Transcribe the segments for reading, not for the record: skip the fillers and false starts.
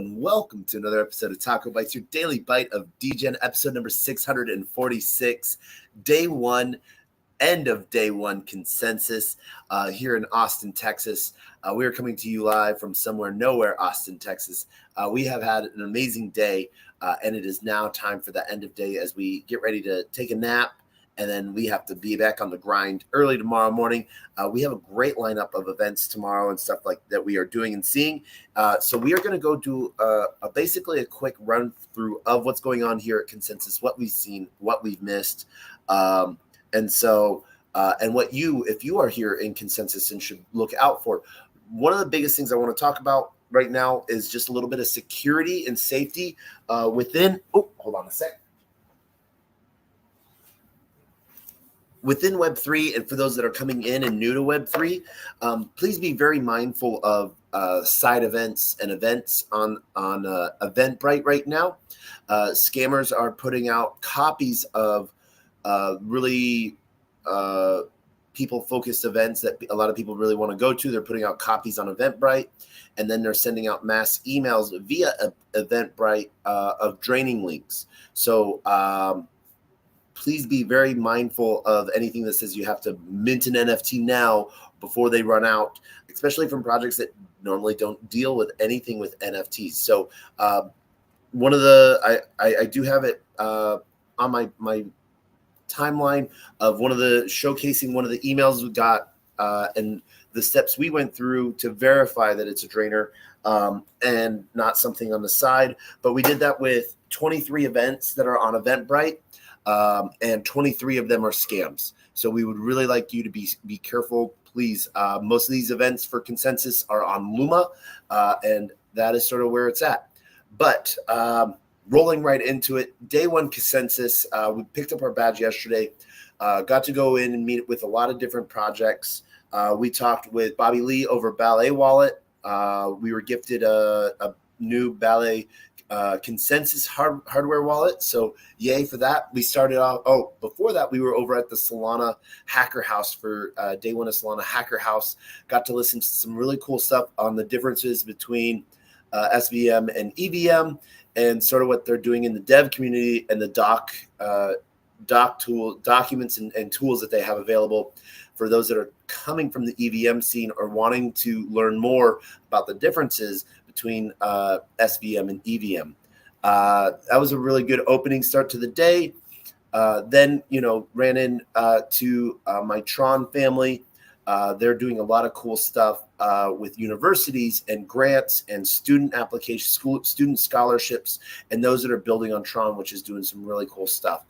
and welcome to another episode of TacoBytes, your daily bite of Degen, episode number 646, day one, end of day one consensus here in Austin, Texas. We are coming to you live from somewhere nowhere, Austin, Texas. We have had an amazing day, and it is now time for the end of day as we get ready to take a nap. And then we have to be back on the grind early tomorrow morning. We have a great lineup of events tomorrow and stuff like that we are doing and seeing. So we are going to go do basically a quick run through of what's going on here at Consensus, what we've seen, what we've missed. And what you, if you are here in Consensus and should look out for. One of the biggest things I want to talk about right now is just a little bit of security and safety within. Oh, hold on a sec. Within Web3, and for those that are coming in and new to Web3, please be very mindful of side events and events on Eventbrite right now. Scammers are putting out copies of really people-focused events that a lot of people really want to go to. They're putting out copies on Eventbrite, and then they're sending out mass emails via Eventbrite of draining links. So please be very mindful of anything that says you have to mint an NFT now before they run out, especially from projects that normally don't deal with anything with NFTs. So one of the, I do have it on my timeline of one of the showcasing one of the emails we got and the steps we went through to verify that it's a drainer and not something on the side. But we did that with 23 events that are on Eventbrite. And 23 of them are scams. So we would really like you to be careful, please. Most of these events for Consensus are on Luma, and that is sort of where it's at. But rolling right into it, day one Consensus, we picked up our badge yesterday, got to go in and meet with a lot of different projects. We talked with Bobby Lee over Ballet Wallet. We were gifted a new Ballet Consensus hardware wallet. So yay for that. We started off, before that, we were over at the Solana Hacker House for day one of Solana Hacker House. Got to listen to some really cool stuff on the differences between SVM and EVM and sort of what they're doing in the dev community and the doc tool documents and tools that they have available for those that are coming from the EVM scene or wanting to learn more about the differences between SVM and EVM. That was a really good opening start to the day. Then, ran in to my Tron family. They're doing a lot of cool stuff with universities and grants and student applications, student scholarships, and those that are building on Tron, which is doing some really cool stuff.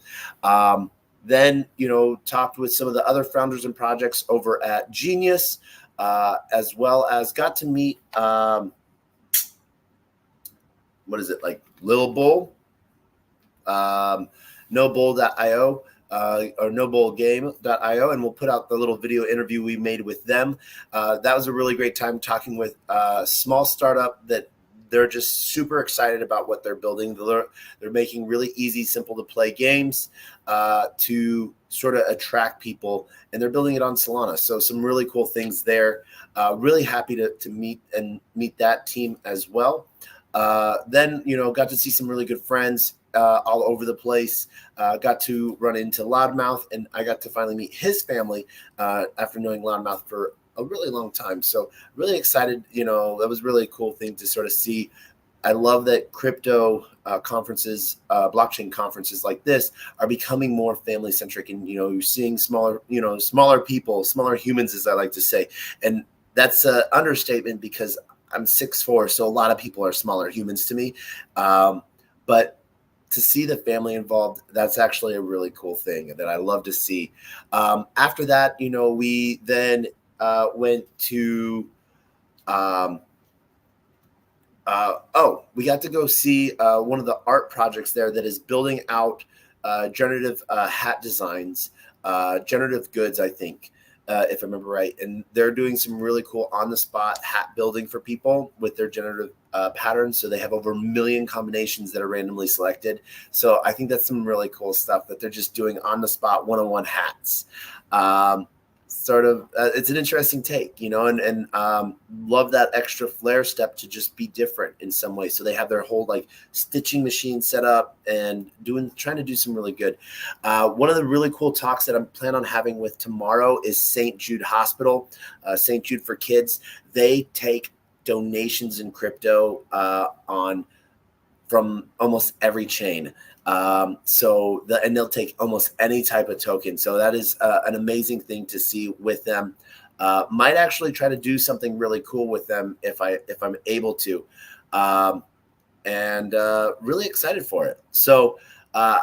Then, talked with some of the other founders and projects over at Genius, as well as got to meet what is it, like Little Bull, nobull.io, or nobullgame.io, and we'll put out the little video interview we made with them. That was a really great time talking with a small startup that they're just super excited about what they're building. They're making really easy, simple to play games to sort of attract people, and they're building it on Solana. So some really cool things there. Really happy to meet that team as well. Then, got to see some really good friends all over the place. Got to run into Loudmouth, and I got to finally meet his family after knowing Loudmouth for a really long time. So really excited. That was really a cool thing to sort of see. I love that crypto conferences, blockchain conferences like this are becoming more family centric, and you're seeing smaller people, smaller humans, as I like to say, and that's an understatement because I'm 6'4", so a lot of people are smaller humans to me. But to see the family involved, that's actually a really cool thing that I love to see. After that, we then went to, we got to go see one of the art projects there that is building out generative hat designs, generative goods, I think. If I remember right. And they're doing some really cool on-the-spot hat building for people with their generative patterns. So they have over 1 million combinations that are randomly selected. So I think that's some really cool stuff that they're just doing on-the-spot one-on-one hats. sort of it's an interesting take, and love that extra flair step to just be different in some way. So they have their whole like stitching machine set up and trying to do some really good. One of the really cool talks that I'm planning on having with tomorrow is St. Jude Hospital, St. Jude for Kids. They take donations in crypto from almost every chain. And they'll take almost any type of token. So that is an amazing thing to see with them. Might actually try to do something really cool with them if I'm able to, and really excited for it. So I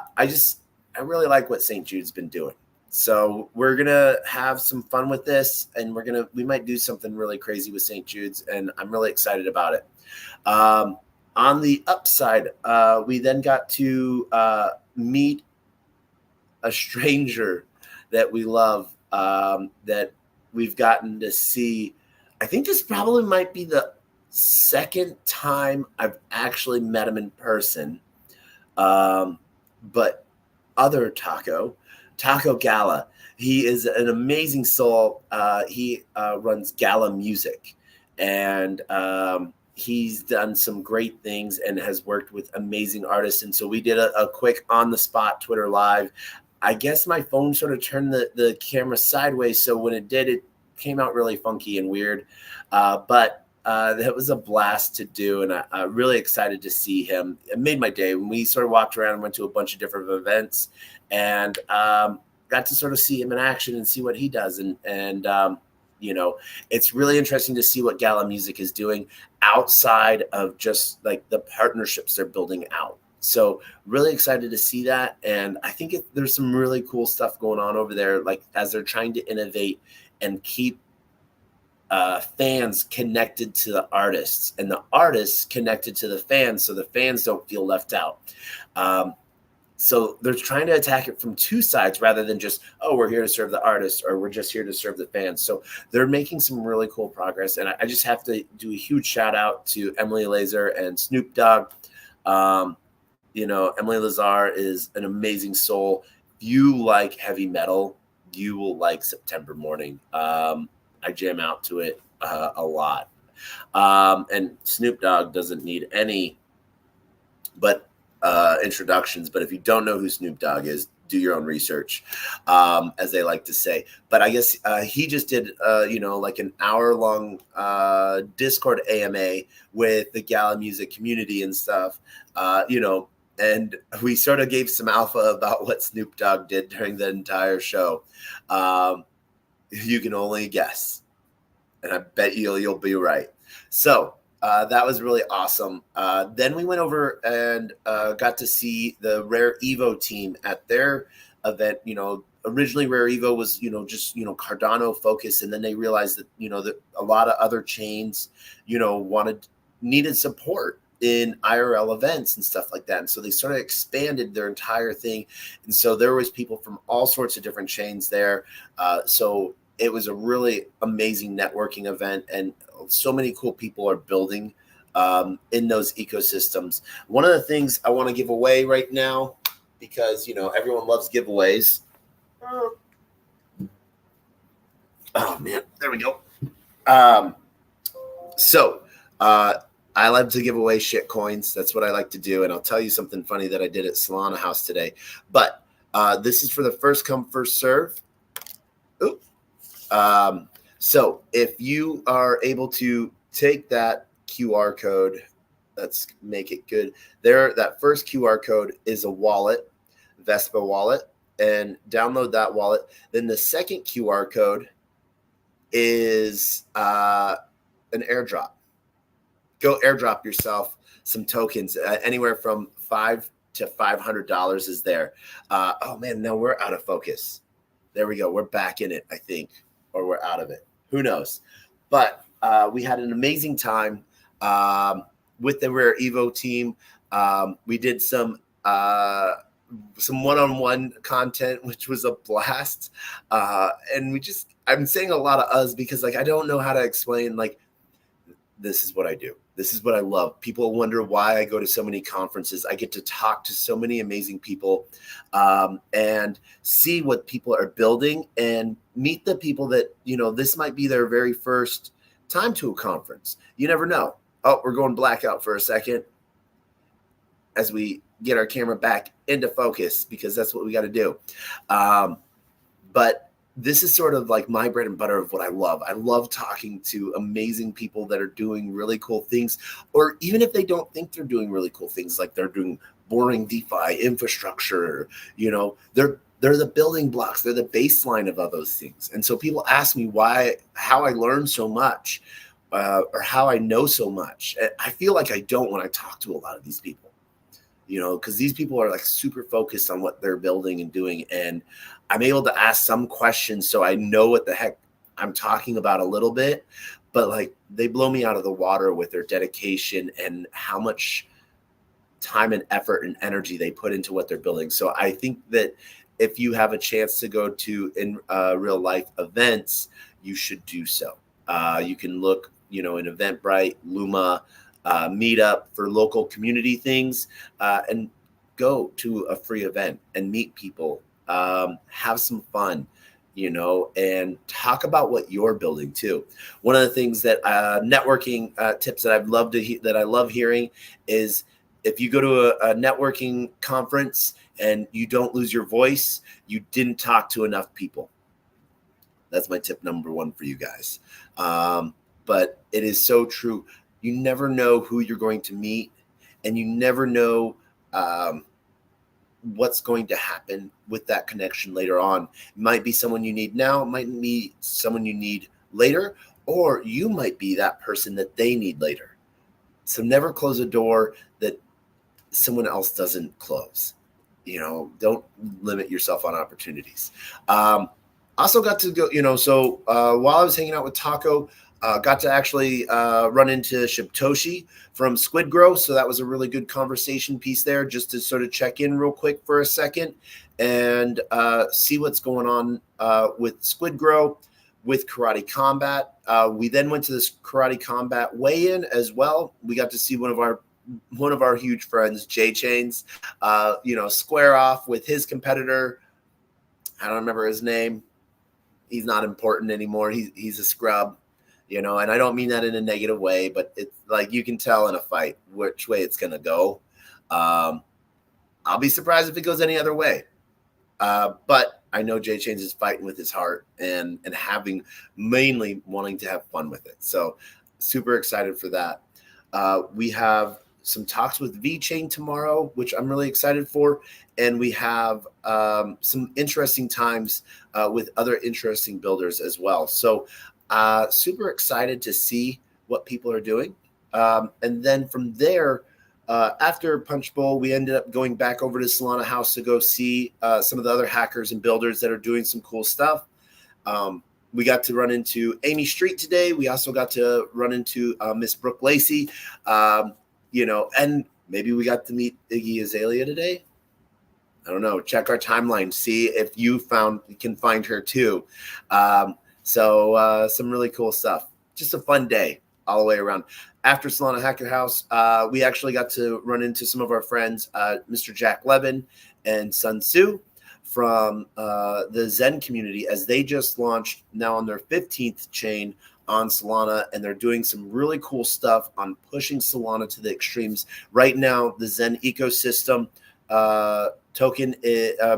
really like what St. Jude's been doing. So we're gonna have some fun with this, and we might do something really crazy with St. Jude's, and I'm really excited about it. On the upside, we then got to meet a stranger that we love, that we've gotten to see. I think this probably might be the second time I've actually met him in person. But other Taco Gala, he is an amazing soul. He runs Gala Music, and he's done some great things and has worked with amazing artists. And so we did a quick on-the-spot Twitter Live. I guess my phone sort of turned the camera sideways, so when it did, it came out really funky and weird. But that was a blast to do, and I'm really excited to see him. It made my day when we sort of walked around and went to a bunch of different events, and got to sort of see him in action and see what he does. And it's really interesting to see what Gala Music is doing outside of just like the partnerships they're building out. So really excited to see that. And I think there's some really cool stuff going on over there, like as they're trying to innovate and keep fans connected to the artists and the artists connected to the fans, so the fans don't feel left out. So they're trying to attack it from two sides rather than just, oh, we're here to serve the artists or we're just here to serve the fans. So they're making some really cool progress. And I just have to do a huge shout out to Emily Lazar and Snoop Dogg. Emily Lazar is an amazing soul. If you like heavy metal, you will like September Morning. I jam out to it a lot. And Snoop Dogg doesn't need any but introductions. But if you don't know who Snoop Dogg is, do your own research, as they like to say. But I guess he just did, like an hour-long Discord AMA with the Gala Music community and stuff, and we sort of gave some alpha about what Snoop Dogg did during the entire show. You can only guess, and I bet you'll be right. So that was really awesome. Then we went over and got to see the Rare Evo team at their event. Originally Rare Evo was, just, Cardano focused. And then they realized that, that a lot of other chains, needed support in IRL events and stuff like that. And so they sort of expanded their entire thing. And so there was people from all sorts of different chains there. So it was a really amazing networking event, and so many cool people are building in those ecosystems. One of the things I want to give away right now, because, everyone loves giveaways. Oh man, there we go. I love to give away shit coins. That's what I like to do. And I'll tell you something funny that I did at Solana House today. But this is for the first come, first serve. Ooh. So if you are able to take that QR code, let's make it good. That first QR code is a wallet, Vespa wallet, and download that wallet. Then the second QR code is an airdrop. Go airdrop yourself some tokens, anywhere from $5 to $500 is there. Oh man, no, we're out of focus. There we go. We're back in it, I think, or we're out of it. Who knows? But we had an amazing time with the Rare Evo team. We did some one-on-one content, which was a blast. And I'm saying a lot of us because I don't know how to explain, this is what I do. This is what I love. People wonder why I go to so many conferences. I get to talk to so many amazing people and see what people are building and meet the people that, this might be their very first time to a conference. You never know. Oh, we're going blackout for a second as we get our camera back into focus, because that's what we got to do. But this is sort of like my bread and butter of what I love. I love talking to amazing people that are doing really cool things, or even if they don't think they're doing really cool things, like they're doing boring DeFi infrastructure, they're the building blocks. They're the baseline of all those things. And so people ask me how I learn so much or how I know so much. I feel like I don't when I talk to a lot of these people, because these people are like super focused on what they're building and doing. And I'm able to ask some questions so I know what the heck I'm talking about a little bit, but like they blow me out of the water with their dedication and how much time and effort and energy they put into what they're building. So I think that if you have a chance to go to in real life events, you should do so. You can look, in Eventbrite, Luma, Meetup for local community things, and go to a free event and meet people. Have some fun, and talk about what you're building too. One of the things that networking tips that I love hearing is if you go to a networking conference and you don't lose your voice, you didn't talk to enough people. That's my tip number one for you guys. But it is so true. You never know who you're going to meet, and you never know what's going to happen with that connection later on. It might be someone you need now, it might be someone you need later, or you might be that person that they need later. So never close a door that someone else doesn't close. Don't limit yourself on opportunities. Also got to go, so while I was hanging out with Taco, got to actually run into Shibtoshi from Squid Grow. So that was a really good conversation piece there, just to sort of check in real quick for a second and see what's going on with Squid Grow, with Karate Combat. We then went to this Karate Combat weigh-in as well. We got to see one of our huge friends, Jay Chains, square off with his competitor. I don't remember his name. He's not important anymore. He's a scrub. And I don't mean that in a negative way, but it's like you can tell in a fight which way it's going to go. I'll be surprised if it goes any other way. But I know Jay Chains is fighting with his heart and mainly wanting to have fun with it. So super excited for that. We have some talks with VeChain tomorrow, which I'm really excited for. And we have some interesting times with other interesting builders as well. So super excited to see what people are doing. And then from there, after Punch Bowl, we ended up going back over to Solana House to go see some of the other hackers and builders that are doing some cool stuff. We got to run into Amy Street today. We also got to run into Miss Brooke Lacey, and maybe we got to meet Iggy Azalea today. I don't know. Check our timeline. See if you can find her too. So some really cool stuff. Just a fun day all the way around. After Solana Hacker House, we actually got to run into some of our friends, Mr. Jack Levin and Sun Tzu from the Zen community, as they just launched now on their 15th chain on Solana, and they're doing some really cool stuff on pushing Solana to the extremes. Right now, the Zen ecosystem token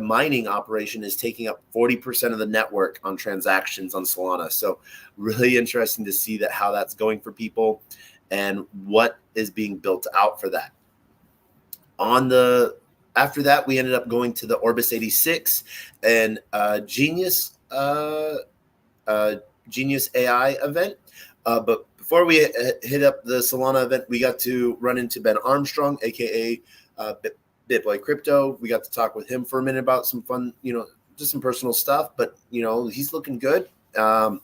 mining operation is taking up 40% of the network on transactions on Solana. So really interesting to see how that's going for people and what is being built out for that. After that, we ended up going to the Orbis 86 and Genius AI event. But before we hit up the Solana event, we got to run into Ben Armstrong, aka BitBoy Crypto. We got to talk with him for a minute about some fun, just some personal stuff. But he's looking good, and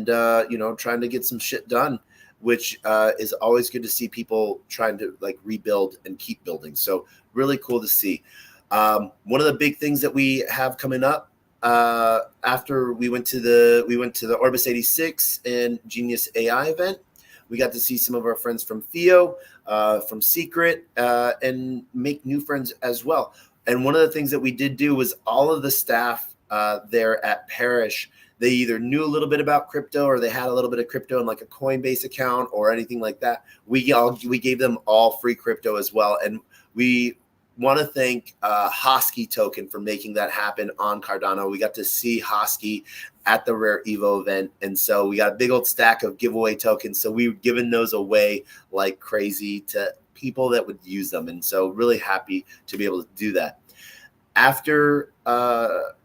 trying to get some shit done, which is always good to see people trying to like rebuild and keep building. So really cool to see. One of the big things that we have coming up after we went to the Orbis 86 and Genius AI event, We got to see some of our friends from Theo, from Secret, and make new friends as well. And one of the things that we did do was all of the staff there at Parish, they either knew a little bit about crypto or they had a little bit of crypto in like a Coinbase account or anything like that. We gave them all free crypto as well. And we want to thank Hosky Token for making that happen on Cardano. We got to see Hosky at the Rare Evo event. And so we got a big old stack of giveaway tokens. So we've given those away like crazy to people that would use them. And so really happy to be able to do that. After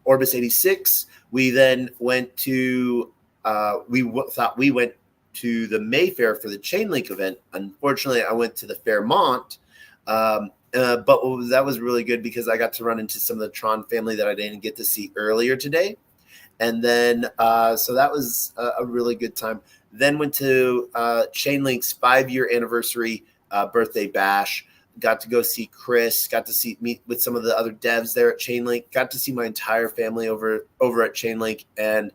Orbis 86, we then went to, thought we went to the Mayfair for the Chainlink event. Unfortunately, I went to the Fairmont, but that was really good because I got to run into some of the Tron family that I didn't get to see earlier today. And then, so that was a really good time. Then went to Chainlink's 5-year anniversary birthday bash. Got to go see Chris, got to meet with some of the other devs there at Chainlink, got to see my entire family over at Chainlink. And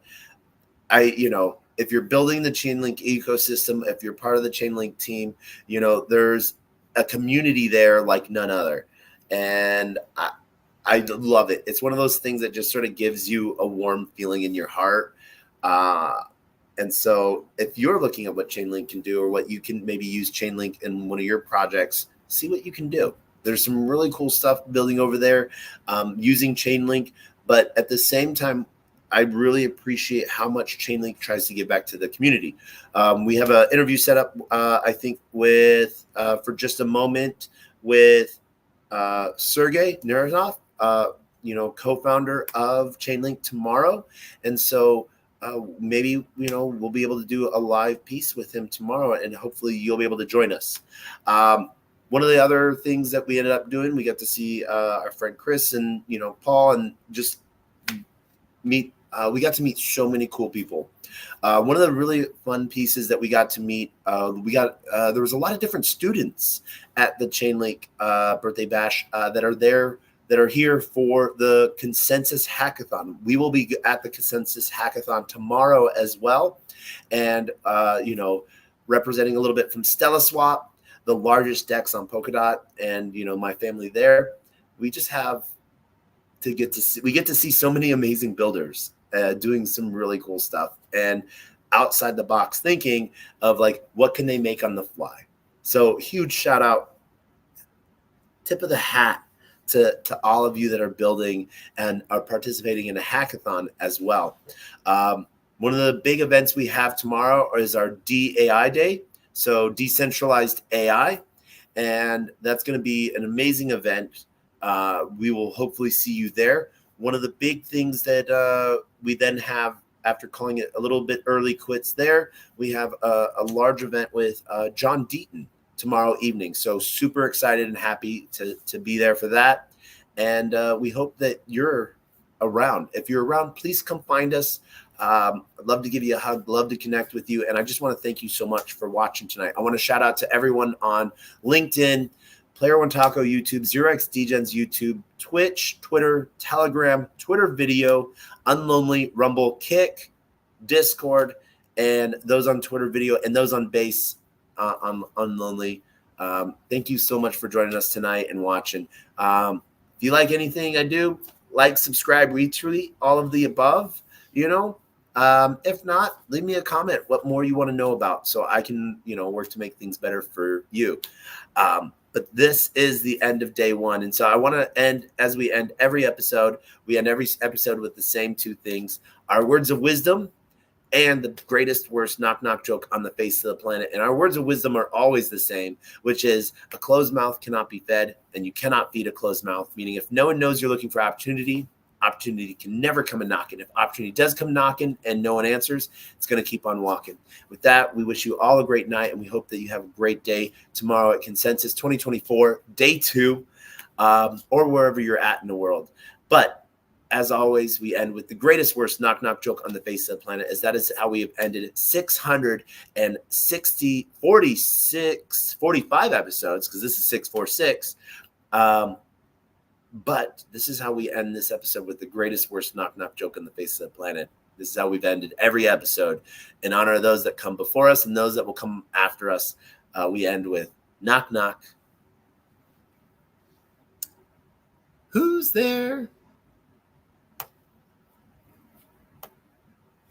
if you're building the Chainlink ecosystem, if you're part of the Chainlink team, there's a community there like none other. And I love it. It's one of those things that just sort of gives you a warm feeling in your heart. And so if you're looking at what Chainlink can do or what you can maybe use Chainlink in one of your projects, see what you can do. There's some really cool stuff building over there using Chainlink. But at the same time, I really appreciate how much Chainlink tries to give back to the community. We have an interview set up, I think, with for just a moment with Sergey Nerazov, co-founder of Chainlink tomorrow. And so maybe, we'll be able to do a live piece with him tomorrow, and hopefully you'll be able to join us. One of the other things that we ended up doing, we got to see our friend Chris and, Paul, and just meet. We got to meet so many cool people. One of the really fun pieces that we got to meet, there was a lot of different students at the Chainlink birthday bash that are here for the Consensus Hackathon. We will be at the Consensus Hackathon tomorrow as well. And, representing a little bit from StellaSwap, the largest DEX on Polkadot, and, my family there. We just get to see so many amazing builders doing some really cool stuff and outside the box thinking of like, what can they make on the fly? So huge shout out, tip of the hat to all of you that are building and are participating in a hackathon as well. One of the big events we have tomorrow is our DAI Day. So decentralized AI, and that's going to be an amazing event. We will hopefully see you there. One of the big things that we then have, after calling it a little bit early quits there, we have a large event with John Deaton tomorrow evening. So super excited and happy to be there for that. And we hope that you're around. If you're around, please come find us. I'd love to give you a hug, love to connect with you. And I just want to thank you so much for watching tonight. I want to shout out to everyone on LinkedIn, Player One Taco YouTube, 0x Degens YouTube, Twitch, Twitter, Telegram, Twitter video, Unlonely, Rumble, Kick, Discord, and those on Twitter video and those on base on Unlonely. Thank you so much for joining us tonight and watching. If you like anything I do, like, subscribe, retweet, all of the above, if not, leave me a comment what more you want to know about so I can, work to make things better for you. But this is the end of day one. And so I want to end, as we end every episode, we end every episode with the same two things: our words of wisdom and the greatest, worst knock-knock joke on the face of the planet. And our words of wisdom are always the same, which is a closed mouth cannot be fed, and you cannot feed a closed mouth, meaning if no one knows you're looking for opportunity can never come a knocking. If opportunity does come knocking and no one answers, it's going to keep on walking. With that, we wish you all a great night, and we hope that you have a great day tomorrow at Consensus 2024, day 2, or wherever you're at in the world. But as always, we end with the greatest, worst knock-knock joke on the face of the planet, as that is how we have ended 45 episodes, because this is 646. But this is how we end this episode, with the greatest, worst knock-knock joke on the face of the planet. This is how we've ended every episode. In honor of those that come before us and those that will come after us, we end with knock, knock. Who's there?